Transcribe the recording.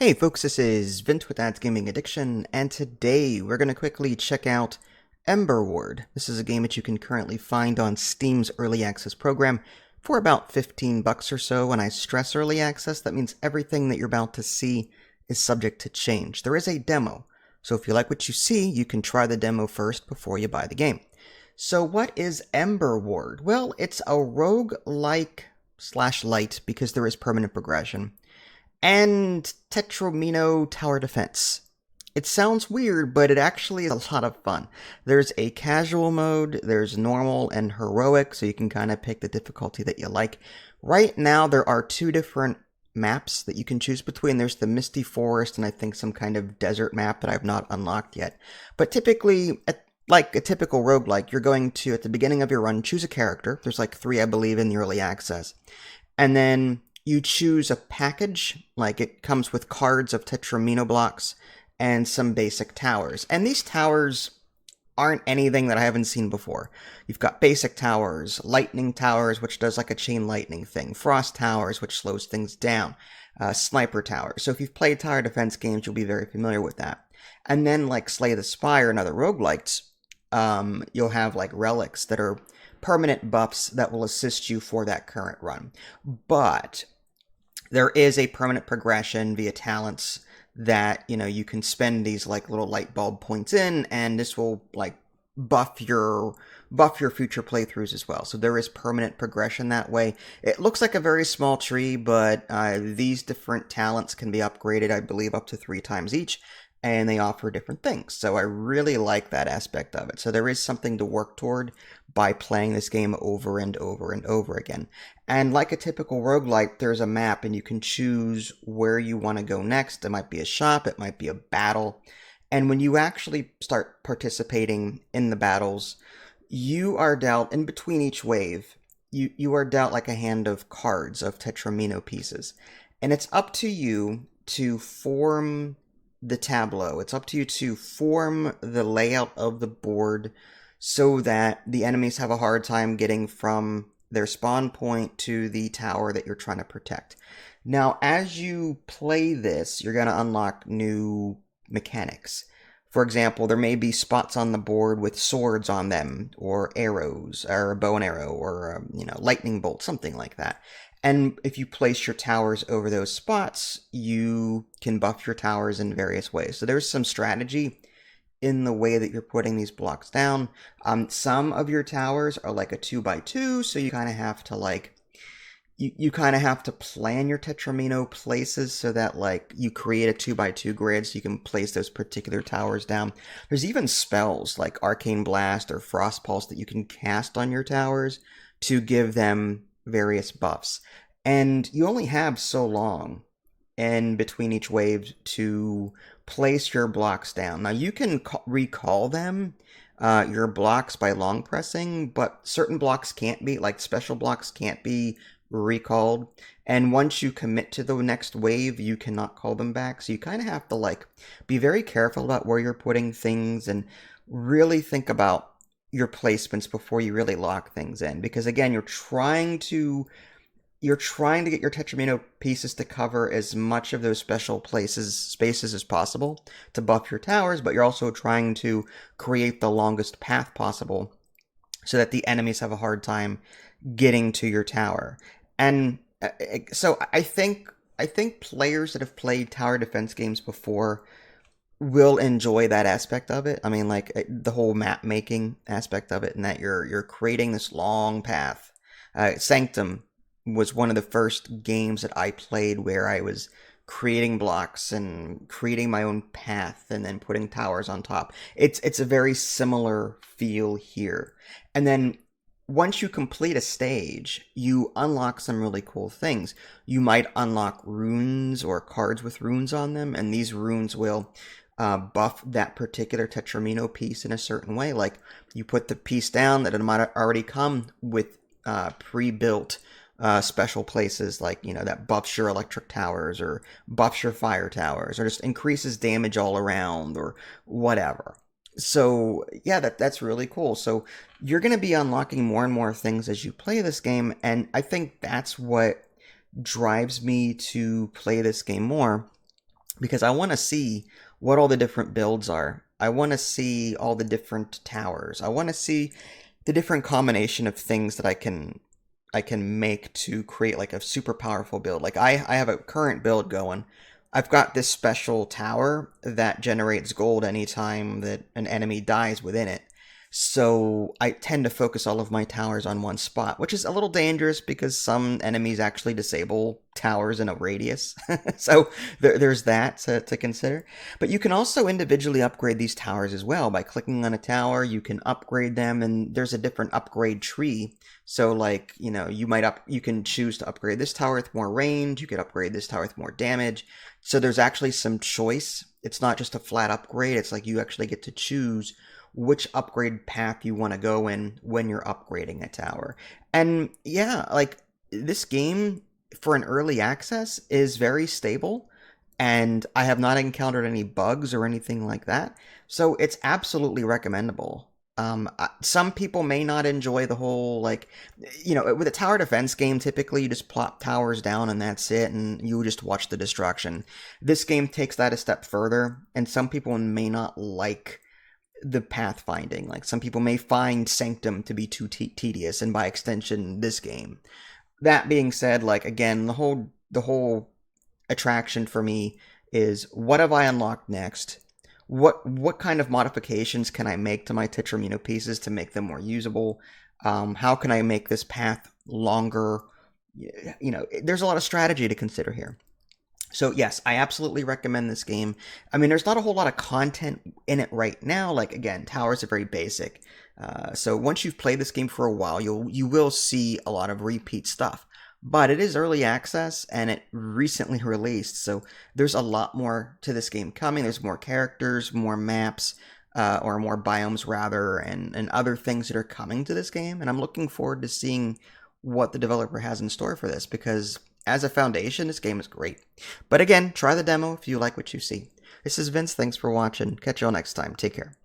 Hey folks, this is Vint with Ads Gaming Addiction, and today we're going to quickly check out Emberward. This is a game that you can currently find on Steam's Early Access program for about 15 bucks or so. When I stress Early Access, that means everything that you're about to see is subject to change. There is a demo, so if you like what you see, you can try the demo first before you buy the game. So what is Emberward? Well, it's a rogue-like / light because there is permanent progression and Tetromino Tower Defense. It sounds weird, but it actually is a lot of fun. There's a casual mode, there's normal and heroic, so you can kind of pick the difficulty that you like. Right now, there are two different maps that you can choose between. There's the Misty Forest and I think some kind of desert map that I've not unlocked yet. But typically, like a typical roguelike, you're going to, at the beginning of your run, choose a character. There's like 3, I believe, in the early access. And then you choose a package, like it comes with cards of Tetromino blocks and some basic towers. And these towers aren't anything that I haven't seen before. You've got basic towers, lightning towers, which does like a chain lightning thing, frost towers, which slows things down, sniper towers. So if you've played tower defense games, you'll be very familiar with that. And then like Slay the Spire and other roguelites, you'll have like relics that are permanent buffs that will assist you for that current run. But there is a permanent progression via talents that, you can spend these like little light bulb points in, and this will like buff your future playthroughs as well. So there is permanent progression that way. It looks like a very small tree, but these different talents can be upgraded, I believe, up to 3 times each, and they offer different things. So I really like that aspect of it. So there is something to work toward by playing this game over and over and over again. And like a typical roguelike, there's a map and you can choose where you want to go next. It might be a shop, it might be a battle. And when you actually start participating in the battles, you are dealt, in between each wave, you are dealt like a hand of cards of Tetromino pieces. And it's up to you to form the tableau. It's up to you to form the layout of the board so that the enemies have a hard time getting from their spawn point to the tower that you're trying to protect. Now, as you play this, you're going to unlock new mechanics. For example, there may be spots on the board with swords on them, or arrows, or a bow and arrow, or lightning bolt, something like that. And if you place your towers over those spots, you can buff your towers in various ways. So there's some strategy in the way that you're putting these blocks down. Some of your towers are like a 2x2, so you kind of have to like, you kind of have to plan your Tetromino places so that like you create a 2x2 grid so you can place those particular towers down. There's even spells like Arcane Blast or Frost Pulse that you can cast on your towers to give them various buffs. And you only have so long in between each wave to place your blocks down. Now you can recall them, your blocks, by long pressing, but certain blocks can't be, like special blocks can't be recalled. And once you commit to the next wave, you cannot call them back. So you kind of have to like be very careful about where you're putting things and really think about your placements before you really lock things in. Because again, you're trying to get your Tetromino pieces to cover as much of those special spaces as possible to buff your towers, but you're also trying to create the longest path possible so that the enemies have a hard time getting to your tower. And so I think players that have played tower defense games before will enjoy that aspect of it. I mean, like the whole map making aspect of it, and that you're creating this long path. Sanctum was one of the first games that I played where I was creating blocks and creating my own path and then putting towers on top. It's a very similar feel here. And then once you complete a stage, you unlock some really cool things. You might unlock runes or cards with runes on them, and these runes will buff that particular Tetromino piece in a certain way. Like you put the piece down that it might already come with pre-built special places, like that buffs your electric towers or buffs your fire towers or just increases damage all around or whatever. So yeah, that's really cool. So you're going to be unlocking more and more things as you play this game, and I think that's what drives me to play this game more, because I want to see what all the different builds are. I want to see all the different towers. I want to see the different combination of things that I can make to create like a super powerful build. Like I have a current build going. I've got this special tower that generates gold anytime that an enemy dies within it. So I tend to focus all of my towers on one spot, which is a little dangerous because some enemies actually disable towers in a radius. So there's that to consider. But you can also individually upgrade these towers as well. By clicking on a tower, you can upgrade them, and there's a different upgrade tree. So like, you can choose to upgrade this tower with more range, you could upgrade this tower with more damage. So there's actually some choice. It's not just a flat upgrade, it's like you actually get to choose which upgrade path you want to go in when you're upgrading a tower. And yeah, like this game for an early access is very stable, and I have not encountered any bugs or anything like that. So it's absolutely recommendable. Some people may not enjoy the whole, like, with a tower defense game, typically you just plop towers down and that's it, and you just watch the destruction. This game takes that a step further, and some people may not like the pathfinding. Like some people may find Sanctum to be too tedious, and by extension, this game. That being said, like again, the whole attraction for me is what have I unlocked next? What kind of modifications can I make to my Tetramino pieces to make them more usable? How can I make this path longer? There's a lot of strategy to consider here. So yes, I absolutely recommend this game. I mean, there's not a whole lot of content in it right now. Like again, towers are very basic. So once you've played this game for a while, you will see a lot of repeat stuff. But it is early access and it recently released, so there's a lot more to this game coming. There's more characters, more maps, or more biomes rather, and other things that are coming to this game. And I'm looking forward to seeing what the developer has in store for this, because as a foundation, this game is great. But again, try the demo if you like what you see. This is Vince, thanks for watching. Catch y'all next time. Take care.